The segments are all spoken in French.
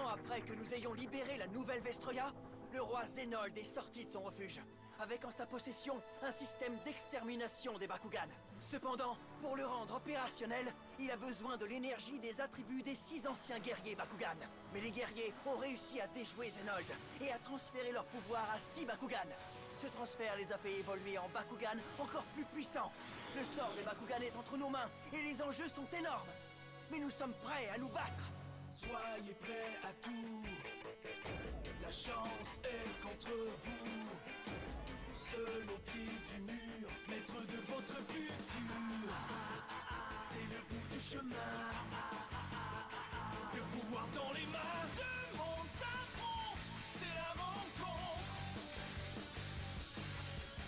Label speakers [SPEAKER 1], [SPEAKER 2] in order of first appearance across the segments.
[SPEAKER 1] temps après que nous ayons libéré la nouvelle Vestroya, le roi Zénold est sorti de son refuge, avec en sa possession un système d'extermination des Bakugan. Cependant, pour le rendre opérationnel, il a besoin de l'énergie des attributs des 6 anciens guerriers Bakugan. Mais les guerriers ont réussi à déjouer Zénold et à transférer leur pouvoir à 6 Bakugan. Ce transfert les a fait évoluer en Bakugan encore plus puissants. Le sort des Bakugan est entre nos mains et les enjeux sont énormes. Mais nous sommes prêts à nous battre.
[SPEAKER 2] Soyez prêts à tout. La chance est contre vous. Seul au pied du mur, maître de votre futur. C'est le bout du chemin. Le pouvoir dans les mains. Deux mondes s'affrontent. C'est la rencontre.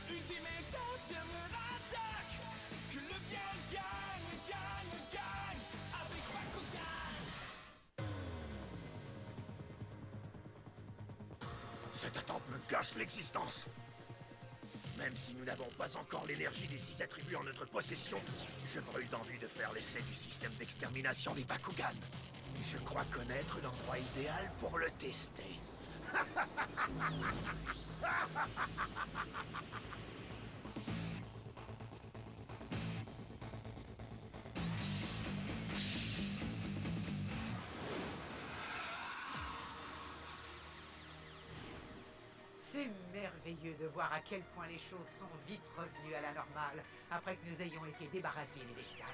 [SPEAKER 2] Ultimate dernière attaque. Que le bien gagne, gagne, gagne. Avec Bakugan.
[SPEAKER 3] Cette attente me gâche l'existence. Même si nous n'avons pas encore l'énergie des 6 attributs en notre possession, je brûle d'envie de faire l'essai du système d'extermination des Bakugan. Et je crois connaître l'endroit idéal pour le tester.
[SPEAKER 4] C'est merveilleux de voir à quel point les choses sont vite revenues à la normale après que nous ayons été débarrassés des Vestales.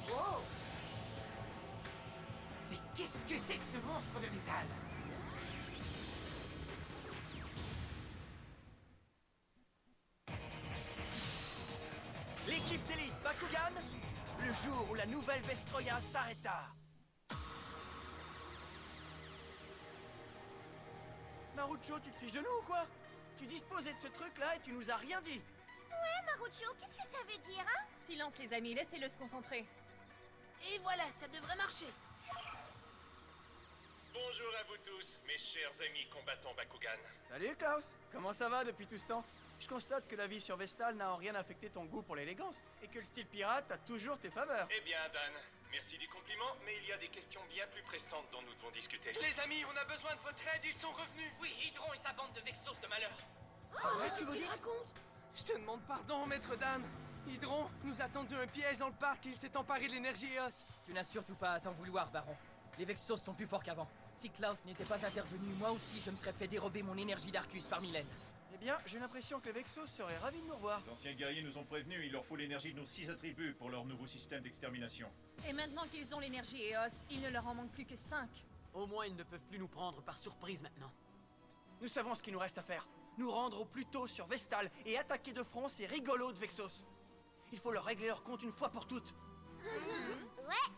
[SPEAKER 4] Wow! Mais qu'est-ce que c'est que ce monstre de métal?
[SPEAKER 1] L'équipe d'élite Bakugan, le jour où la nouvelle Vestroya s'arrêta. Marucho, tu te fiches de nous ou quoi? Tu disposais de ce truc-là et tu nous as rien dit.
[SPEAKER 5] Ouais, Marucho, qu'est-ce que ça veut dire, hein?
[SPEAKER 6] Silence les amis, laissez-le se concentrer.
[SPEAKER 5] Et voilà, ça devrait marcher.
[SPEAKER 7] Bonjour à vous tous, mes chers amis combattants Bakugan.
[SPEAKER 1] Salut Klaus, comment ça va depuis tout ce temps? Je constate que la vie sur Vestal n'a en rien affecté ton goût pour l'élégance et que le style pirate a toujours tes faveurs.
[SPEAKER 7] Eh bien Dan, merci du compliment, mais il y a des questions bien plus pressantes dont nous devons discuter. Les amis, on a besoin de votre aide, ils sont revenus.
[SPEAKER 6] Oui, Hydron et sa bande de Vexos de malheur.
[SPEAKER 1] C'est vrai ce que vous dites?
[SPEAKER 5] Raconte?
[SPEAKER 2] Je te demande pardon, maître Dan. Hydron nous a tendu un piège dans le parc et il s'est emparé de l'énergie Eos.
[SPEAKER 8] Tu n'as surtout pas à t'en vouloir, Baron. Les Vexos sont plus forts qu'avant. Si Klaus n'était pas intervenu, moi aussi je me serais fait dérober mon énergie d'Arcus par Mylène.
[SPEAKER 1] Eh bien, j'ai l'impression que les Vexos seraient ravis de nous revoir.
[SPEAKER 9] Les anciens guerriers nous ont prévenus, il leur faut l'énergie de nos 6 attributs pour leur nouveau système d'extermination.
[SPEAKER 6] Et maintenant qu'ils ont l'énergie Eos, il ne leur en manque plus que 5.
[SPEAKER 8] Au moins ils ne peuvent plus nous prendre par surprise maintenant.
[SPEAKER 1] Nous savons ce qu'il nous reste à faire. Nous rendre au plus tôt sur Vestal et attaquer de front ces rigolos de Vexos. Il faut leur régler leur compte une fois pour toutes.
[SPEAKER 5] Ouais.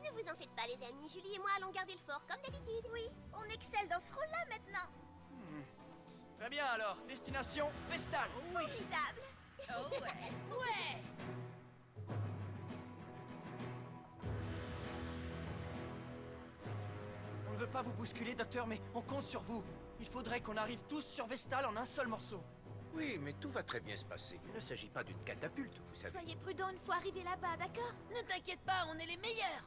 [SPEAKER 5] Ne vous en faites pas, les amis. Julie et moi allons garder le fort, comme d'habitude. Oui, on excelle dans ce rôle-là maintenant.
[SPEAKER 1] Très bien alors, destination Vestal.
[SPEAKER 5] Formidable.
[SPEAKER 6] Oh ouais.
[SPEAKER 5] Ouais.
[SPEAKER 1] On ne veut pas vous bousculer, docteur, mais on compte sur vous. Il faudrait qu'on arrive tous sur Vestal en un seul morceau.
[SPEAKER 3] Oui, mais tout va très bien se passer. Il ne s'agit pas d'une catapulte, vous savez.
[SPEAKER 5] Soyez prudents une fois arrivés là-bas, d'accord? Ne t'inquiète pas, on est les meilleurs.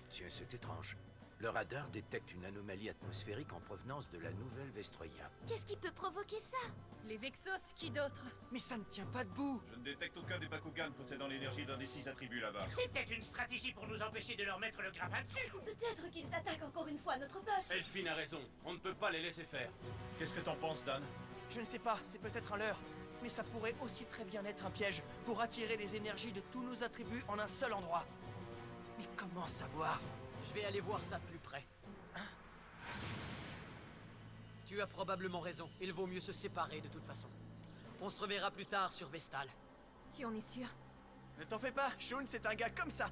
[SPEAKER 3] Tiens, c'est étrange. Le radar détecte une anomalie atmosphérique en provenance de la nouvelle Vestroya.
[SPEAKER 5] Qu'est-ce qui peut provoquer ça?
[SPEAKER 6] Les Vexos, qui d'autre?
[SPEAKER 1] Mais ça ne tient pas debout.
[SPEAKER 9] Je ne détecte aucun des Bakugan possédant l'énergie d'un des 6 attributs là-bas.
[SPEAKER 4] C'est peut-être une stratégie pour nous empêcher de leur mettre le grappin dessus.
[SPEAKER 5] Peut-être qu'ils attaquent encore une fois notre peuple.
[SPEAKER 7] Elphine a raison, on ne peut pas les laisser faire.
[SPEAKER 9] Qu'est-ce que t'en penses, Dan?
[SPEAKER 1] Je ne sais pas, c'est peut-être un leurre. Mais ça pourrait aussi très bien être un piège pour attirer les énergies de tous nos attributs en un seul endroit. Mais comment savoir?
[SPEAKER 8] Je vais aller voir ça de plus près. Tu as probablement raison, il vaut mieux se séparer de toute façon. On se reverra plus tard sur Vestal.
[SPEAKER 6] Tu en es sûr?
[SPEAKER 1] Ne t'en fais pas, Shun, c'est un gars comme ça.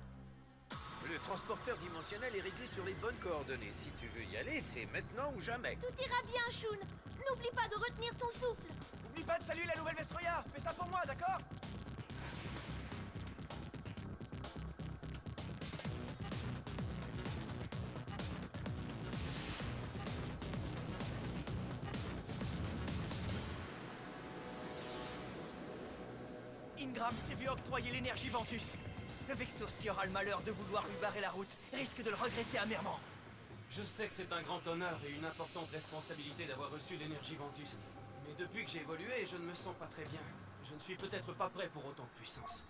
[SPEAKER 3] Le transporteur dimensionnel est réglé sur les bonnes coordonnées. Si tu veux y aller, c'est maintenant ou jamais.
[SPEAKER 5] Tout ira bien, Shun. N'oublie pas de retenir ton souffle.
[SPEAKER 1] N'oublie pas de saluer la nouvelle Vestroya. Fais ça pour moi, d'accord? Ingram s'est vu octroyer l'énergie Ventus. Le Vexos qui aura le malheur de vouloir lui barrer la route risque de le regretter amèrement.
[SPEAKER 2] Je sais que c'est un grand honneur et une importante responsabilité d'avoir reçu l'énergie Ventus. Mais depuis que j'ai évolué, je ne me sens pas très bien. Je ne suis peut-être pas prêt pour autant de puissance.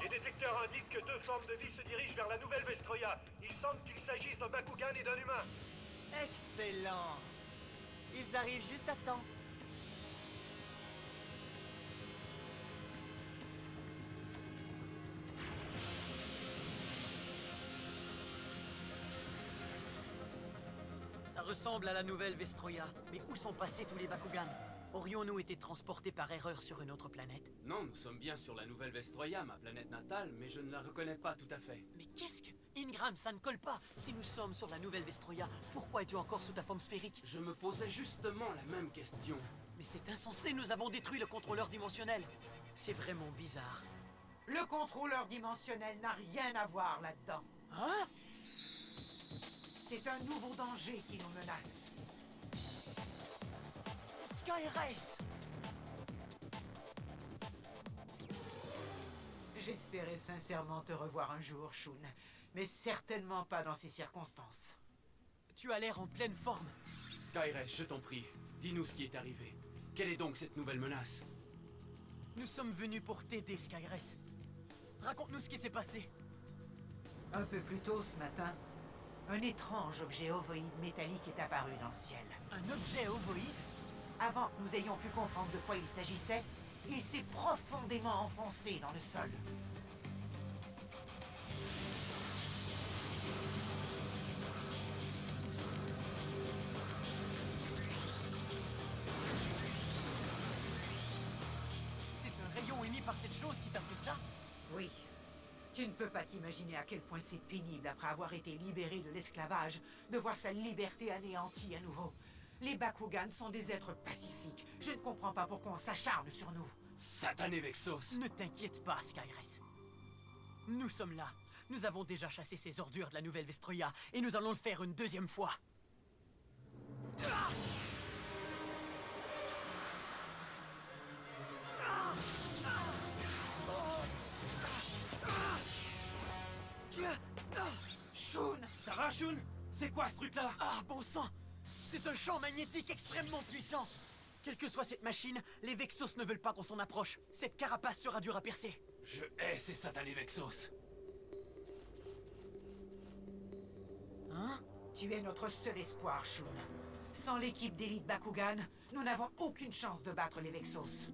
[SPEAKER 7] Les détecteurs indiquent que 2 formes de vie se dirigent vers la nouvelle Vestroya. Il semble qu'il s'agisse d'un Bakugan et d'un humain.
[SPEAKER 1] Excellent. Ils arrivent juste à temps.
[SPEAKER 10] Ça ressemble à la nouvelle Vestroya. Mais où sont passés tous les Bakugan? Aurions-nous été transportés par erreur sur une autre planète?
[SPEAKER 2] Non, nous sommes bien sur la nouvelle Vestroya, ma planète natale, mais je ne la reconnais pas tout à fait.
[SPEAKER 10] Mais qu'est-ce que... Ingram, ça ne colle pas. Si nous sommes sur la nouvelle Vestroya, pourquoi es-tu encore sous ta forme sphérique?
[SPEAKER 2] Je me posais justement la même question.
[SPEAKER 10] Mais c'est insensé, nous avons détruit le contrôleur dimensionnel. C'est vraiment bizarre.
[SPEAKER 4] Le contrôleur dimensionnel n'a rien à voir là-dedans.
[SPEAKER 10] Hein?
[SPEAKER 4] C'est un nouveau danger qui nous menace.
[SPEAKER 10] Skyrace!
[SPEAKER 4] J'espérais sincèrement te revoir un jour, Shun. Mais certainement pas dans ces circonstances.
[SPEAKER 10] Tu as l'air en pleine forme.
[SPEAKER 2] Skyrace, je t'en prie, dis-nous ce qui est arrivé. Quelle est donc cette nouvelle menace?
[SPEAKER 10] Nous sommes venus pour t'aider, Skyrace. Raconte-nous ce qui s'est passé.
[SPEAKER 4] Un peu plus tôt ce matin, un étrange objet ovoïde métallique est apparu dans le ciel.
[SPEAKER 10] Un objet ovoïde?
[SPEAKER 4] Avant que nous ayons pu comprendre de quoi il s'agissait, il s'est profondément enfoncé dans le sol.
[SPEAKER 10] C'est un rayon émis par cette chose qui t'a fait ça?
[SPEAKER 4] Oui. Tu ne peux pas t'imaginer à quel point c'est pénible, après avoir été libéré de l'esclavage, de voir sa liberté anéantie à nouveau. Les Bakugan sont des êtres pacifiques. Je ne comprends pas pourquoi on s'acharne sur nous.
[SPEAKER 2] Satané Vexos!
[SPEAKER 10] Ne t'inquiète pas, Skyrace. Nous sommes là. Nous avons déjà chassé ces ordures de la nouvelle Vestroya, et nous allons le faire une deuxième fois.
[SPEAKER 4] Shun!
[SPEAKER 2] Ça va, Shun? C'est quoi ce truc-là?
[SPEAKER 10] Ah, bon sang! C'est un champ magnétique extrêmement puissant! Quelle que soit cette machine, les Vexos ne veulent pas qu'on s'en approche. Cette carapace sera dure à percer.
[SPEAKER 2] Je hais ces satanés Vexos.
[SPEAKER 10] Hein?
[SPEAKER 4] Tu es notre seul espoir, Shun. Sans l'équipe d'élite Bakugan, nous n'avons aucune chance de battre les Vexos.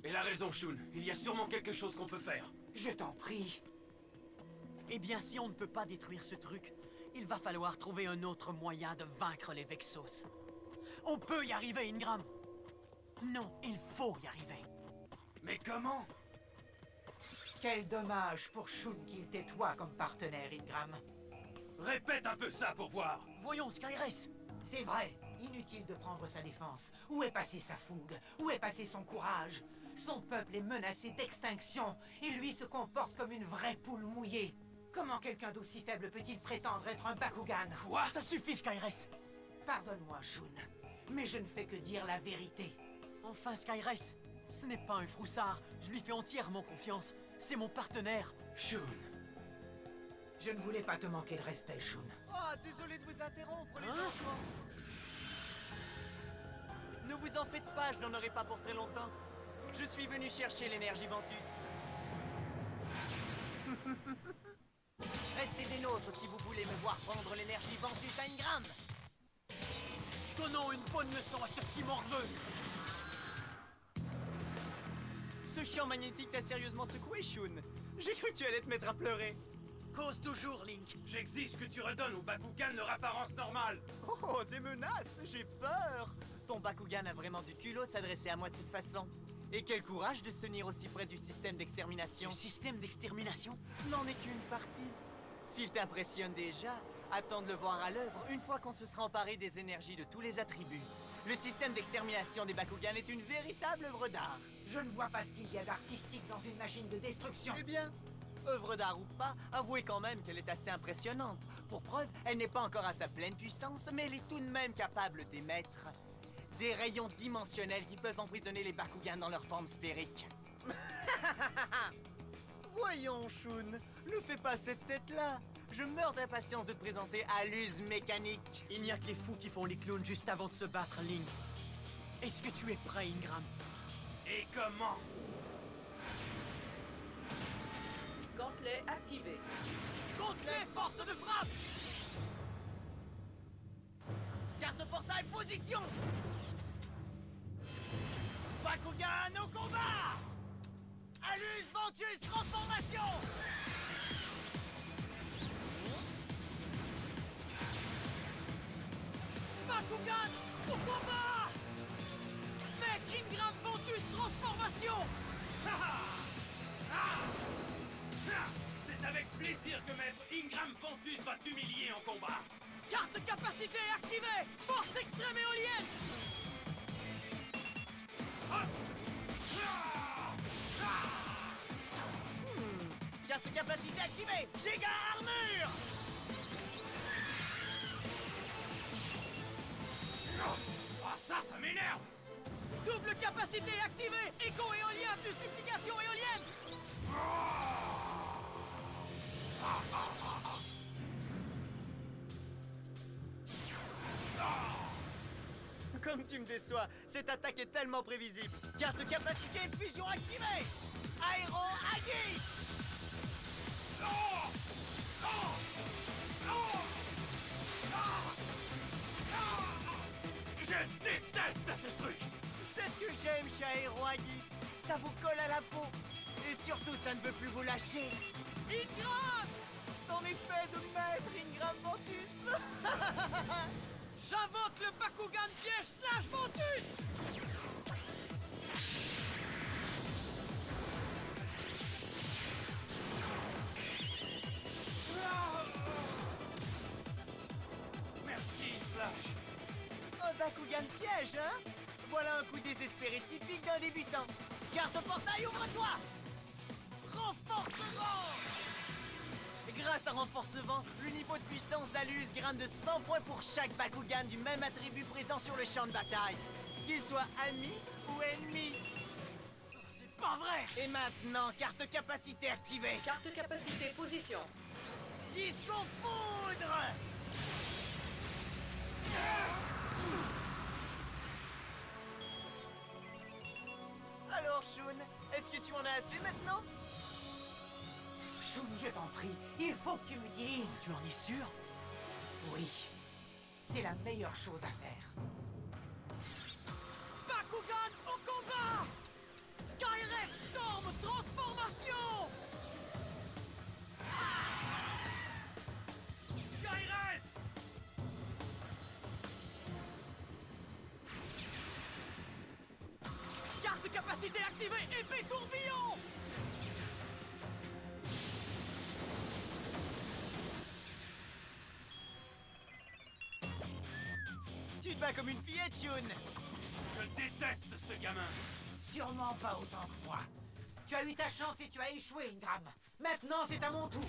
[SPEAKER 2] Elle a raison, Shun. Il y a sûrement quelque chose qu'on peut faire.
[SPEAKER 4] Je t'en prie.
[SPEAKER 10] Eh bien, si on ne peut pas détruire ce truc, il va falloir trouver un autre moyen de vaincre les Vexos. On peut y arriver, Ingram. Non, il faut y arriver.
[SPEAKER 2] Mais comment?
[SPEAKER 4] Quel dommage pour Shun qu'il t'ait toi comme partenaire, Ingram.
[SPEAKER 2] Répète un peu ça pour voir.
[SPEAKER 10] Voyons, Skyrace.
[SPEAKER 4] C'est vrai, inutile de prendre sa défense. Où est passée sa fougue? Où est passé son courage? Son peuple est menacé d'extinction, et lui se comporte comme une vraie poule mouillée. Comment quelqu'un d'aussi faible peut-il prétendre être un Bakugan?
[SPEAKER 10] Quoi? Ça suffit, Skyrace.
[SPEAKER 4] Pardonne-moi, Shun, mais je ne fais que dire la vérité.
[SPEAKER 10] Enfin, Skyrace, ce n'est pas un froussard. Je lui fais entièrement confiance. C'est mon partenaire.
[SPEAKER 2] Shun.
[SPEAKER 4] Je ne voulais pas te manquer de respect, Shun.
[SPEAKER 1] Oh, désolé de vous interrompre, les enfants. Ne vous en faites pas, je n'en aurai pas pour très longtemps. Je suis venu chercher l'énergie Ventus. Restez des nôtres si vous voulez me voir prendre l'énergie Ventus à Ingram.
[SPEAKER 10] Donnons une bonne leçon à ce petit morveux.
[SPEAKER 1] Ce champ magnétique t'a sérieusement secoué, Shun. J'ai cru que tu allais te mettre à pleurer.
[SPEAKER 10] Cause toujours, Link.
[SPEAKER 2] J'exige que tu redonnes aux Bakugan leur apparence normale.
[SPEAKER 1] Oh, des menaces, j'ai peur. Ton Bakugan a vraiment du culot de s'adresser à moi de cette façon. Et quel courage de se tenir aussi près du système d'extermination.
[SPEAKER 10] Le système d'extermination?
[SPEAKER 1] Ce n'en est qu'une partie. S'il t'impressionne déjà, attends de le voir à l'œuvre une fois qu'on se sera emparé des énergies de tous les attributs. Le système d'extermination des Bakugan est une véritable œuvre d'art.
[SPEAKER 4] Je ne vois pas ce qu'il y a d'artistique dans une machine de destruction.
[SPEAKER 1] Eh bien, œuvre d'art ou pas, avouez quand même qu'elle est assez impressionnante. Pour preuve, elle n'est pas encore à sa pleine puissance, mais elle est tout de même capable d'émettre
[SPEAKER 11] Des rayons dimensionnels qui peuvent emprisonner les Bakugan dans leur forme sphérique. Voyons, Shun, ne fais pas cette tête-là. Je meurs d'impatience de te présenter Aluz Mécanique.
[SPEAKER 10] Il n'y a que les fous qui font les clowns juste avant de se battre, Link. Est-ce que tu es prêt, Ingram?
[SPEAKER 2] Et comment?
[SPEAKER 12] Gantelet activé.
[SPEAKER 11] Gantelet, force de frappe! Carte portail, position! Bakugan au combat! Aluz Ventus, transformation!
[SPEAKER 10] Bakugan au combat! Maître Ingram Ventus transformation!
[SPEAKER 2] C'est avec plaisir que Maître Ingram Ventus va t'humilier en combat.
[SPEAKER 10] Carte capacité activée! Force extrême éolienne!
[SPEAKER 11] Carte capacité activée! Giga armure!
[SPEAKER 2] Ah, ça m'énerve!
[SPEAKER 10] Double capacité activée! Écho éolien plus duplication éolienne!
[SPEAKER 11] Comme tu me déçois, cette attaque est tellement prévisible. Carte capacité fusion activée! Aéro Agi!
[SPEAKER 2] Je déteste ce truc!
[SPEAKER 11] C'est ce que j'aime chez Aéro Agis. Ça vous colle à la peau. Et surtout, ça ne veut plus vous lâcher.
[SPEAKER 10] Ingram!
[SPEAKER 11] C'en est fait de maître Ingram Ventus.
[SPEAKER 10] J'invoque le Bakugan piège slash Ventus!
[SPEAKER 2] Merci, Slash.
[SPEAKER 11] Un Bakugan piège, hein? Voilà un coup désespéré typique d'un débutant. Carte portail, ouvre-toi! Renforcement! Grâce à renforcement, le niveau de puissance d'Aluz grimpe de 100 points pour chaque Bakugan du même attribut présent sur le champ de bataille. Qu'il soit ami ou ennemi.
[SPEAKER 10] C'est pas vrai!
[SPEAKER 11] Et maintenant, carte capacité activée.
[SPEAKER 12] Carte capacité position.
[SPEAKER 11] Disco foudre! Alors, Shun, est-ce que tu en as assez maintenant?
[SPEAKER 4] Shun, je t'en prie, il faut que tu m'utilises.
[SPEAKER 10] Tu en es sûr?
[SPEAKER 4] Oui, c'est la meilleure chose à faire.
[SPEAKER 10] Bakugan au combat! Skyred Storm transformation!
[SPEAKER 2] Skyres!
[SPEAKER 10] Carte capacité activée, épée tourbillon!
[SPEAKER 11] Tu te bats comme une fillette, Shun!
[SPEAKER 2] Je déteste ce gamin!
[SPEAKER 4] Sûrement pas autant que moi. Tu as eu ta chance et tu as échoué, Ingram. Maintenant, c'est à mon tour.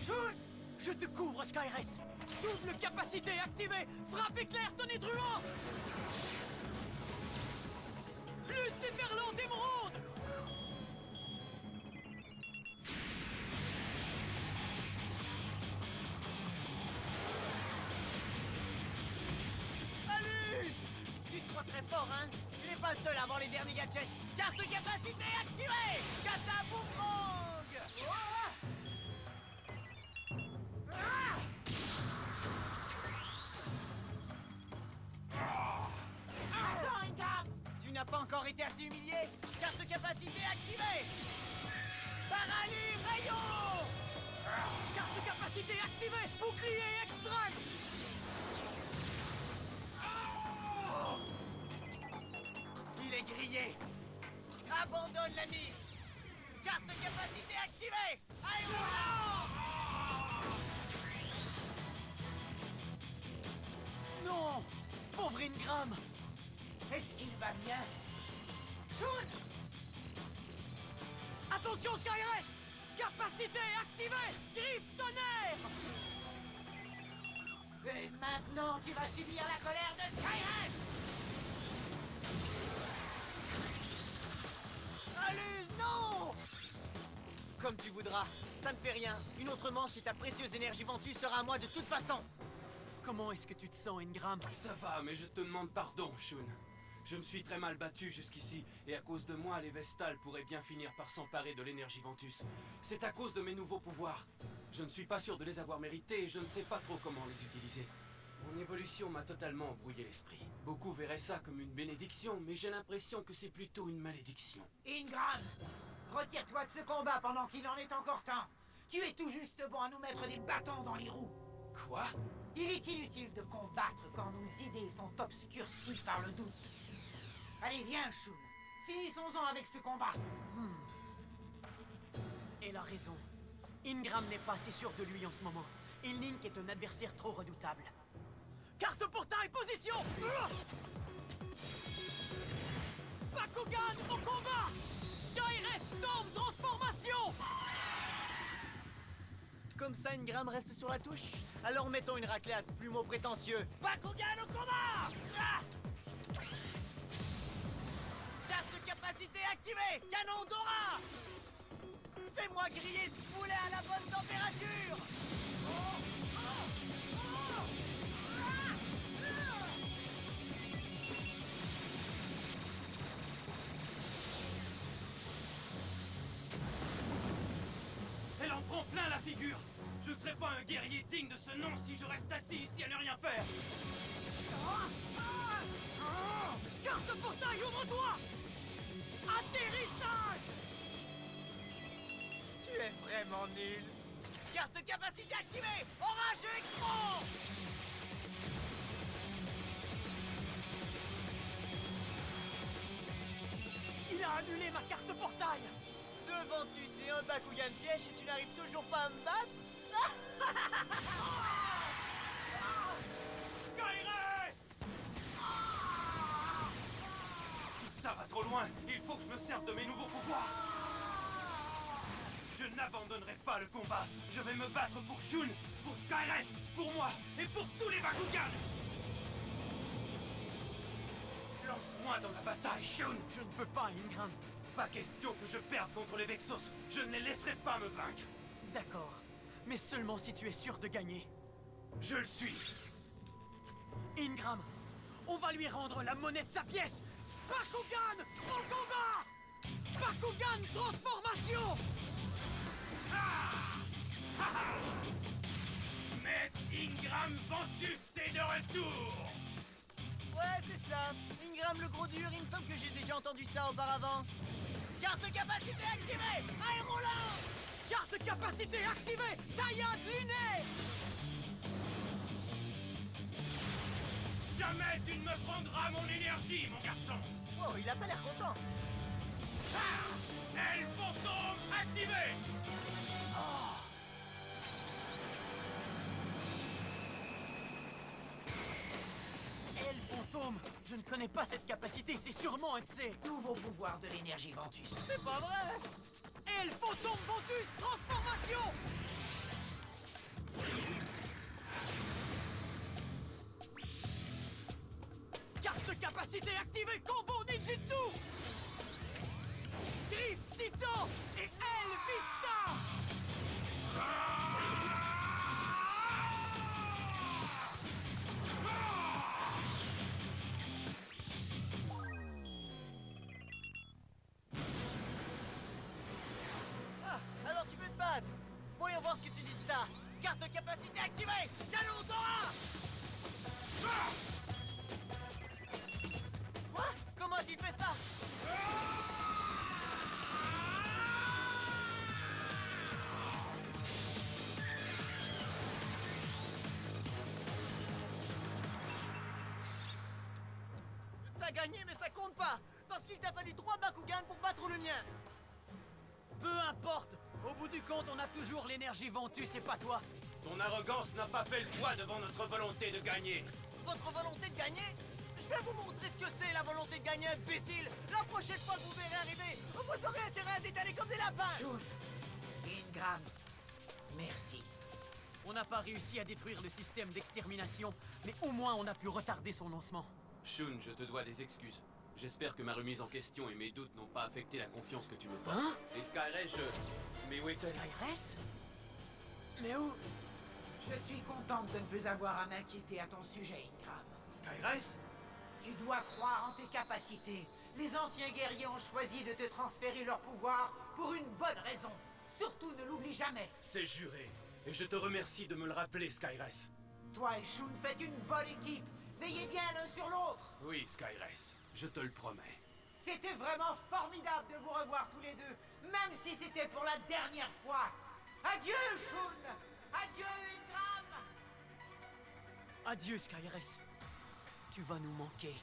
[SPEAKER 10] Shun! Je te couvre, Skyres! Double capacité activée! Frappe éclair, tonitruant! Plus déferlant d'émeraude!
[SPEAKER 11] Aluz! Tu te crois très fort, hein? Tu n'es pas le seul à avoir les derniers gadgets! Carte capacité activée! Kata Boomerang! Attends, Ingram! Tu n'as pas encore été assez humilié? Carte capacité activée! Paralyse rayon!
[SPEAKER 10] Carte capacité activée! Bouclier extrême!
[SPEAKER 11] Il est grillé! Abandonne l'ami! Carte capacité activée!
[SPEAKER 10] Non! Pauvre Ingram!
[SPEAKER 4] Est-ce qu'il va bien? Shun!
[SPEAKER 10] Attention, Skyres! Capacité activée! Griffe tonnerre!
[SPEAKER 4] Et maintenant, tu vas subir la colère de Skyres!
[SPEAKER 11] Alus, non! Comme tu voudras, ça ne fait rien. Une autre manche et ta précieuse énergie Ventus sera à moi de toute façon.
[SPEAKER 10] Comment est-ce que tu te sens, Ingram?
[SPEAKER 2] Ça va, mais je te demande pardon, Shun. Je me suis très mal battu jusqu'ici, et à cause de moi, les Vestals pourraient bien finir par s'emparer de l'énergie Ventus. C'est à cause de mes nouveaux pouvoirs. Je ne suis pas sûr de les avoir mérités, et je ne sais pas trop comment les utiliser. Mon évolution m'a totalement embrouillé l'esprit. Beaucoup verraient ça comme une bénédiction, mais j'ai l'impression que c'est plutôt une malédiction.
[SPEAKER 4] Ingram! Retire-toi de ce combat pendant qu'il en est encore temps. Tu es tout juste bon à nous mettre des bâtons dans les roues.
[SPEAKER 2] Quoi?
[SPEAKER 4] Il est inutile de combattre quand nos idées sont obscurcies par le doute. Allez, viens, Shun. Finissons-en avec ce combat.
[SPEAKER 10] Elle a raison. Ingram n'est pas assez sûr de lui en ce moment. Et Link est un adversaire trop redoutable. Carte portail, position! Bakugan au combat! Skyres Storm transformation!
[SPEAKER 11] Comme ça, Ingram reste sur la touche. Alors mettons une raclée à ce plumeau prétentieux. Bakugan au combat! Carte de capacité activée! Canon Dora! Fais-moi griller ce poulet à la bonne température!
[SPEAKER 2] Elle en prend plein la figure! Je ne serai pas un guerrier digne de ce nom si je reste assis ici à ne rien faire!
[SPEAKER 10] Carte portail, ouvre-toi! Atterrissage!
[SPEAKER 11] Tu es vraiment nul! Carte de capacité activée! Orage électro!
[SPEAKER 10] Il a annulé ma carte portail!
[SPEAKER 11] Deux Ventus et un Bakugan piège et tu n'arrives toujours pas à me battre?
[SPEAKER 2] Skyres! Ça va trop loin! Il faut que je me serve de mes nouveaux pouvoirs! Je n'abandonnerai pas le combat! Je vais me battre pour Shun, pour Skyres, pour moi et pour tous les Bakugan! Lance-moi dans la bataille, Shun!
[SPEAKER 10] Je ne peux pas, Ingram.
[SPEAKER 2] Pas question que je perde contre les Vexos! Je ne les laisserai pas me vaincre!
[SPEAKER 10] D'accord. Mais seulement si tu es sûr de gagner.
[SPEAKER 2] Je le suis!
[SPEAKER 10] Ingram, on va lui rendre la monnaie de sa pièce! Bakugan au combat! Bakugan transformation!
[SPEAKER 2] Maître Ingram Ventus est de retour!
[SPEAKER 11] Ouais, c'est ça. Ingram le gros dur, il me semble que j'ai déjà entendu ça auparavant. Carte de capacité activée! Aérolant!
[SPEAKER 10] Carte de capacité activée! Taillade lunaire!
[SPEAKER 2] Jamais tu ne me prendras mon énergie, mon garçon!
[SPEAKER 11] Oh, il a pas l'air content.
[SPEAKER 2] Aile fantôme activée!
[SPEAKER 10] Aile fantôme! Je ne connais pas cette capacité, c'est sûrement un de ces...
[SPEAKER 4] Nouveau pouvoir de l'énergie Ventus.
[SPEAKER 11] C'est pas vrai!
[SPEAKER 10] Aile fantôme Ventus transformation! Carte de capacité activée, combo ninjutsu! Griffe Titan et Aile Vista!
[SPEAKER 11] Ah, alors tu veux te battre? Voyons voir ce que tu dis de ça. Carte de capacité activée! Canon Dora! Quoi? Comment a-t-il fait ça? T'as gagné, mais ça compte pas! Parce qu'il t'a fallu 3 Bakugan pour battre le mien!
[SPEAKER 10] Peu importe! Au bout du compte, on a toujours l'énergie Ventus et pas toi!
[SPEAKER 2] Ton arrogance n'a pas fait le poids devant notre volonté de gagner!
[SPEAKER 11] Votre volonté de gagner? Je vais vous montrer ce que c'est la volonté de gagner, imbécile! La prochaine fois que vous verrez arriver, vous aurez intérêt à détaler comme des lapins!
[SPEAKER 4] Shun, Ingram, merci.
[SPEAKER 10] On n'a pas réussi à détruire le système d'extermination, mais au moins on a pu retarder son lancement.
[SPEAKER 13] Shun, je te dois des excuses. J'espère que ma remise en question et mes doutes n'ont pas affecté la confiance que tu me portes.
[SPEAKER 10] Hein?
[SPEAKER 13] Et Skyres, Mais où est-elle?
[SPEAKER 10] Skyres? Mais où?
[SPEAKER 4] Je suis contente de ne plus avoir à m'inquiéter à ton sujet, Ingram.
[SPEAKER 11] Skyres?
[SPEAKER 4] Tu dois croire en tes capacités. Les anciens guerriers ont choisi de te transférer leur pouvoir pour une bonne raison. Surtout ne l'oublie jamais.
[SPEAKER 13] C'est juré. Et je te remercie de me le rappeler, Skyres.
[SPEAKER 4] Toi et Shun faites une bonne équipe. Veillez bien l'un sur l'autre.
[SPEAKER 13] Oui, Skyres, je te le promets.
[SPEAKER 4] C'était vraiment formidable de vous revoir tous les deux, même si c'était pour la dernière fois. Adieu, Shun. Adieu, Ingram.
[SPEAKER 10] Adieu, Skyres. Tu vas nous manquer.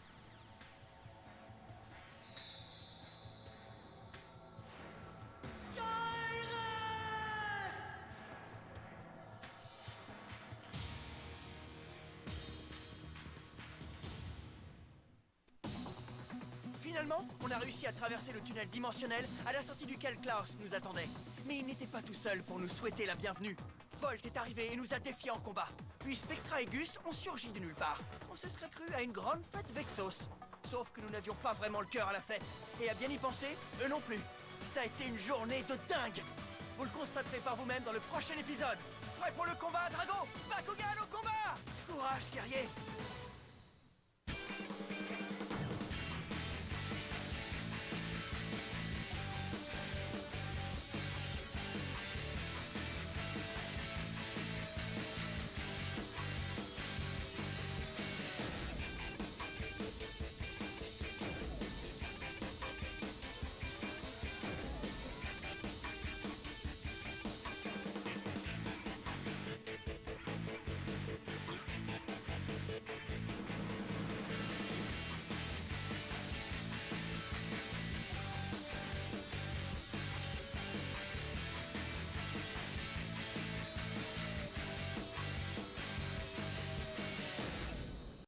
[SPEAKER 1] Finalement, on a réussi à traverser le tunnel dimensionnel à la sortie duquel Klaus nous attendait. Mais il n'était pas tout seul pour nous souhaiter la bienvenue. Volt est arrivé et nous a défiés en combat. Puis Spectra et Gus ont surgi de nulle part. On se serait cru à une grande fête Vexos. Sauf que nous n'avions pas vraiment le cœur à la fête. Et à bien y penser, eux non plus. Ça a été une journée de dingue. Vous le constaterez par vous-même dans le prochain épisode. Prêt pour le combat, Drago? Bakugan au combat! Courage, guerrier!